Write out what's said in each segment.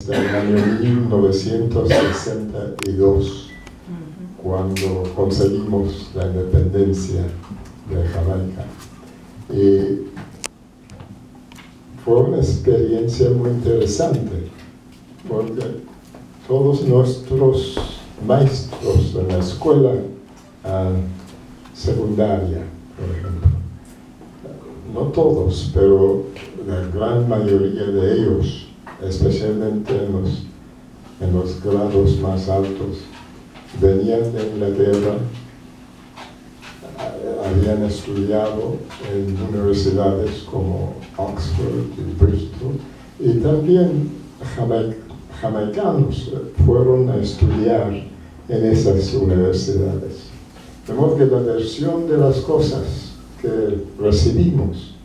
hasta el año 1962, cuando conseguimos la independencia de Jamaica. Y fue una experiencia muy interesante, porque todos nuestros maestros en la escuela secundaria, por ejemplo, no todos, pero la gran mayoría de ellos, especialmente en los grados más altos, venían de Inglaterra, habían estudiado en universidades como Oxford y Bristol, y también jamaicanos fueron a estudiar en esas universidades. De modo que la versión de las cosas que recibimos,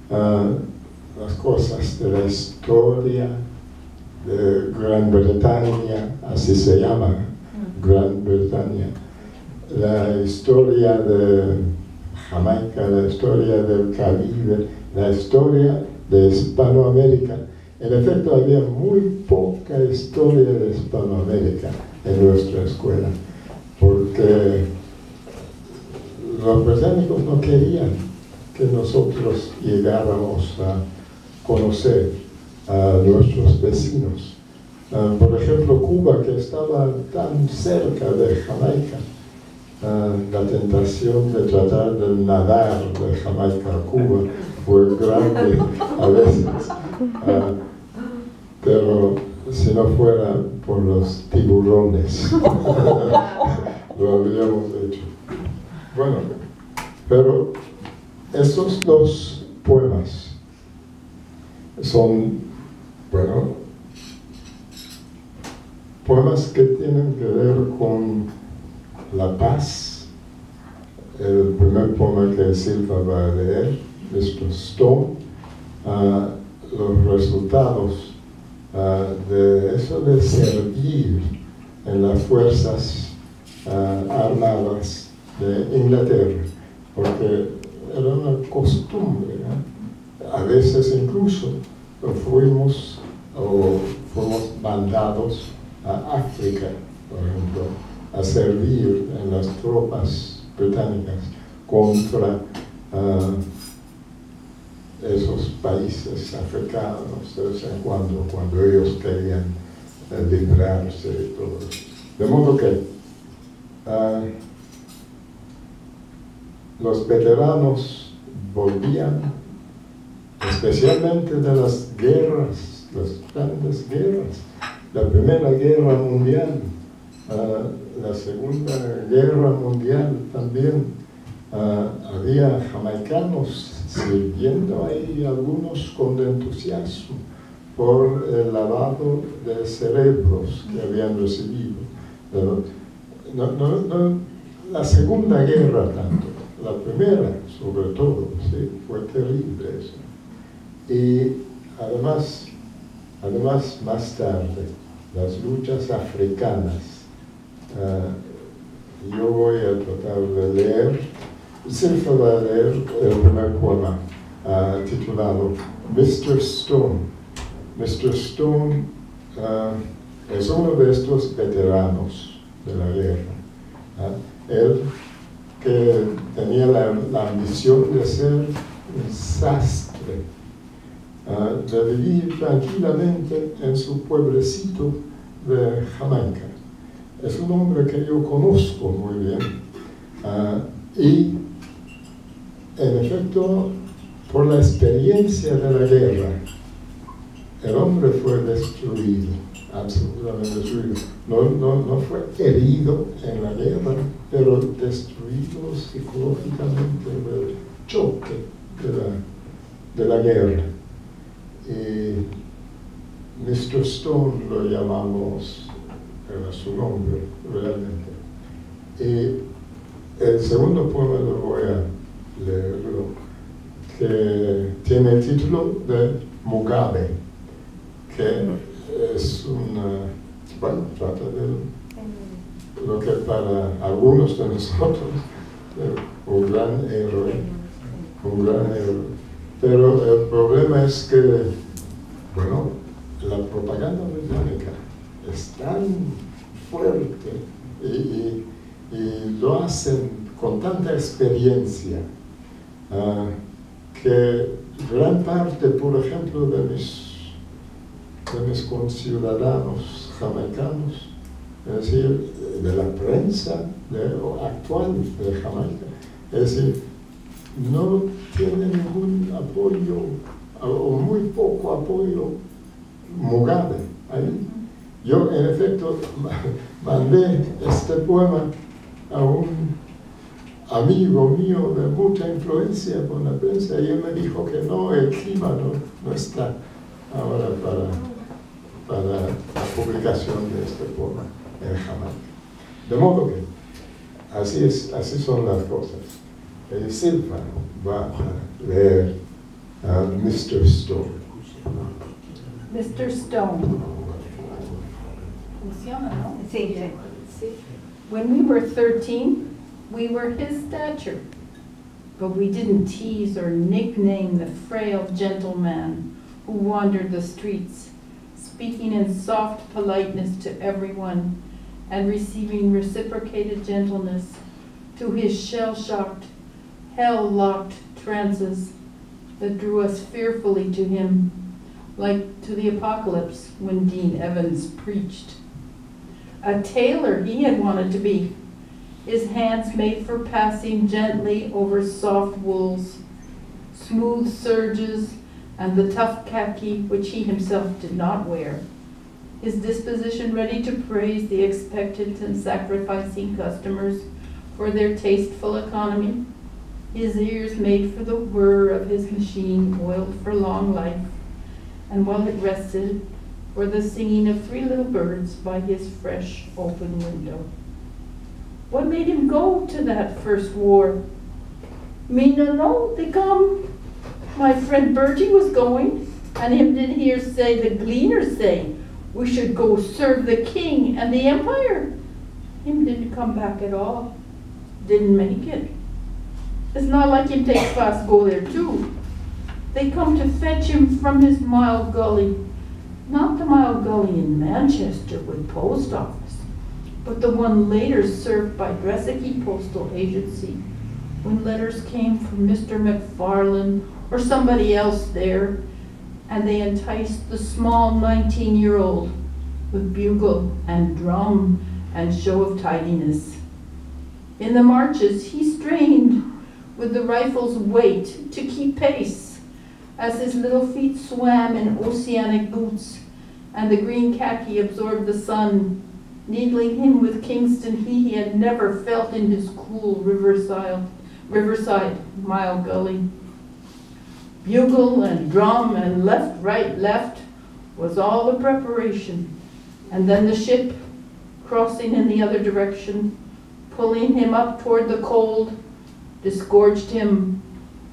las cosas de la historia de Gran Bretaña, así se llama, Gran Bretaña, la historia de Jamaica, la historia del Caribe, la historia de Hispanoamérica. En efecto, había muy poca historia de Hispanoamérica en nuestra escuela, porque los británicos no querían que nosotros llegáramos a conocer a nuestros vecinos. Por ejemplo, Cuba, que estaba tan cerca de Jamaica, la tentación de tratar de nadar de Jamaica a Cuba fue grande a veces, pero si no fuera por los tiburones, lo habríamos hecho. Bueno, pero estos dos poemas son, bueno, poemas que tienen que ver con la paz. El primer poema que Zilpha va a leer, Mr. Stone, los resultados de eso de servir en las fuerzas armadas de Inglaterra, porque era una costumbre, a veces incluso fuimos mandados a África, por ejemplo, a servir en las tropas británicas contra esos países africanos de vez en cuando ellos querían librarse y todo eso. De modo que los veteranos volvían, especialmente de las guerras, las grandes guerras, la Primera Guerra Mundial, la Segunda Guerra Mundial también. Había jamaicanos sirviendo ahí, algunos con entusiasmo, por el lavado de cerebros que habían recibido. No, la Segunda Guerra tanto, la Primera sobre todo, sí, fue terrible eso. Y además más tarde, las luchas africanas. Yo voy a tratar de leer, Zilpha va a leer el primer poema titulado Mr. Stone. Mr. Stone es uno de estos veteranos de la guerra. Él que tenía la ambición de ser un sastre, de vivir tranquilamente en su pueblecito de Jamaica. Es un hombre que yo conozco muy bien, y en efecto, por la experiencia de la guerra, el hombre fue destruido, absolutamente destruido. No fue herido en la guerra, pero destruido psicológicamente del choque de la guerra. Y Mr. Stone lo llamamos, era su nombre realmente. Y el segundo poema lo voy a leerlo, que tiene el título de Mugabe, que es bueno, trata de lo que para algunos de nosotros un gran héroe, pero el problema es que, bueno, la propaganda británica tanta experiencia que gran parte, por ejemplo, de mis conciudadanos jamaicanos, es decir, de la prensa actual de Jamaica, es decir, no tiene ningún apoyo o muy poco apoyo Mugabe ahí. Yo, en efecto, mandé este poema a un amigo mío de mucha influencia con la prensa y él me dijo que no, el clima no está ahora para la publicación de este poema en Jamaica. De modo que así son las cosas. Zilpha va a leer a Mr. Stone. Mr. Stone. Funciona, ¿no? Sí. Sí. When we were 13, we were his stature, but we didn't tease or nickname the frail gentleman who wandered the streets, speaking in soft politeness to everyone and receiving reciprocated gentleness to his shell-shocked, hell-locked trances that drew us fearfully to him, like to the apocalypse when Dean Evans preached. A tailor he had wanted to be, his hands made for passing gently over soft wools, smooth serges, and the tough khaki which he himself did not wear, his disposition ready to praise the expectant and sacrificing customers for their tasteful economy, his ears made for the whir of his machine oiled for long life, and while it rested, for the singing of 3 little birds by his fresh open window. What made him go to that first war? Me no know, they come. My friend Bertie was going, and him did hear say the gleaners say we should go serve the king and the empire. Him didn't come back at all. Didn't make it. It's not like him take fast go there too. They come to fetch him from his Mile Gully. Not the Mile Gully in Manchester with post office, but the one later served by Dresiki Postal Agency, when letters came from Mr. McFarlane or somebody else there, and they enticed the small 19-year-old with bugle and drum and show of tidiness. In the marches he strained with the rifle's weight to keep pace, as his little feet swam in oceanic boots, and the green khaki absorbed the sun, needling him with Kingston he had never felt in his cool riverside Mile Gully. Bugle and drum and left, right, left was all the preparation, and then the ship, crossing in the other direction, pulling him up toward the cold, disgorged him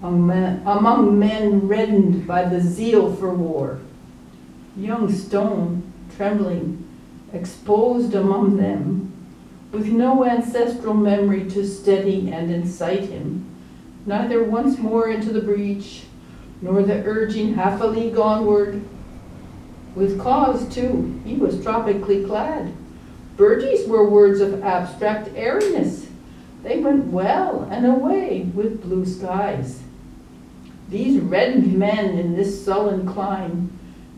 among men reddened by the zeal for war. Young Stone, trembling, exposed among them, with no ancestral memory to steady and incite him, neither once more into the breach, nor the urging half a league onward. With cause, too, he was tropically clad. Bertie's were words of abstract airiness. They went well and away with blue skies. These reddened men in this sullen clime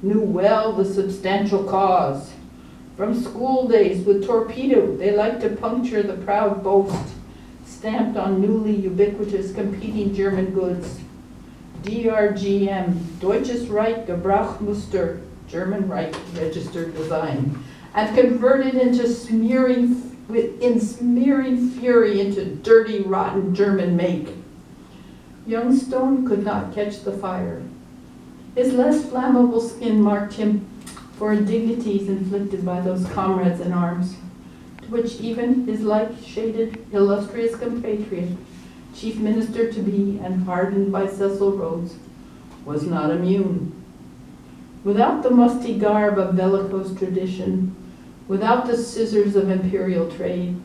knew well the substantial cause. From school days with torpedo, they liked to puncture the proud boast, stamped on newly ubiquitous competing German goods. DRGM, Deutsches Reich Gebrauchmuster, German Reich registered design, and converted into smearing fury into dirty, rotten German make. Young Stone could not catch the fire. His less flammable skin marked him for indignities inflicted by those comrades in arms, to which even his light-shaded, illustrious compatriot, chief minister to be and hardened by Cecil Rhodes, was not immune. Without the musty garb of bellicose tradition, without the scissors of imperial trade,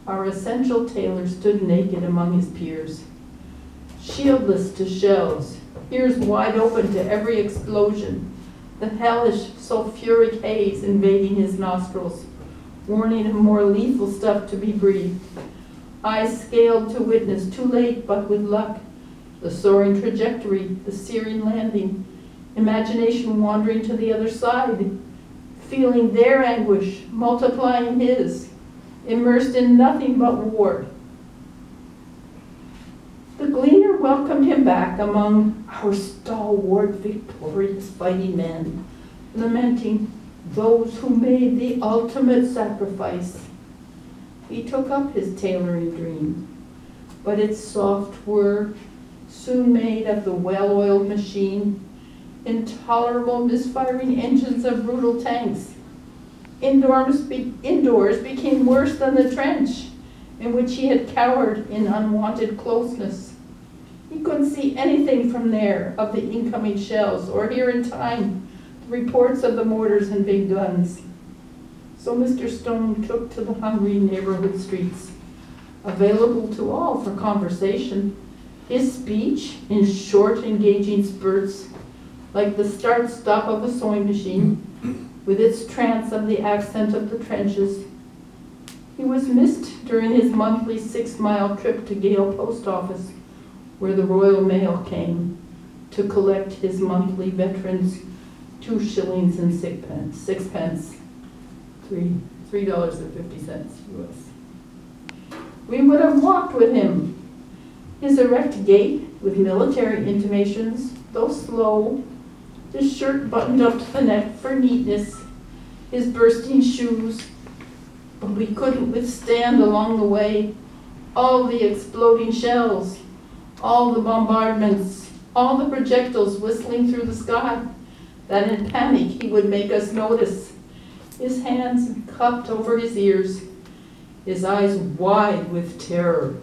our essential tailor stood naked among his peers, shieldless to shells, ears wide open to every explosion, the hellish sulfuric haze invading his nostrils, warning of more lethal stuff to be breathed, eyes scaled to witness, too late but with luck, the soaring trajectory, the searing landing, imagination wandering to the other side, feeling their anguish, multiplying his, immersed in nothing but war. The gleaner welcomed him back among our stalwart, victorious fighting men, lamenting those who made the ultimate sacrifice. He took up his tailoring dream, but its soft whir soon made of the well-oiled machine intolerable misfiring engines of brutal tanks. Indoors became worse than the trench in which he had cowered in unwanted closeness. He couldn't see anything from there of the incoming shells or hear in time the reports of the mortars and big guns. So Mr. Stone took to the hungry neighborhood streets, available to all for conversation, his speech in short, engaging spurts, like the start-stop of a sewing machine, with its trance of the accent of the trenches. He was missed during his monthly 6-mile trip to Gale Post Office, where the Royal Mail came to collect his monthly veterans' 2 shillings and 6 pence, $3.50 US. We would have walked with him. His erect gait, with military intimations, though slow, his shirt buttoned up to the neck for neatness, his bursting shoes, but we couldn't withstand along the way all the exploding shells, all the bombardments, all the projectiles whistling through the sky, that in panic he would make us notice, his hands cupped over his ears, his eyes wide with terror.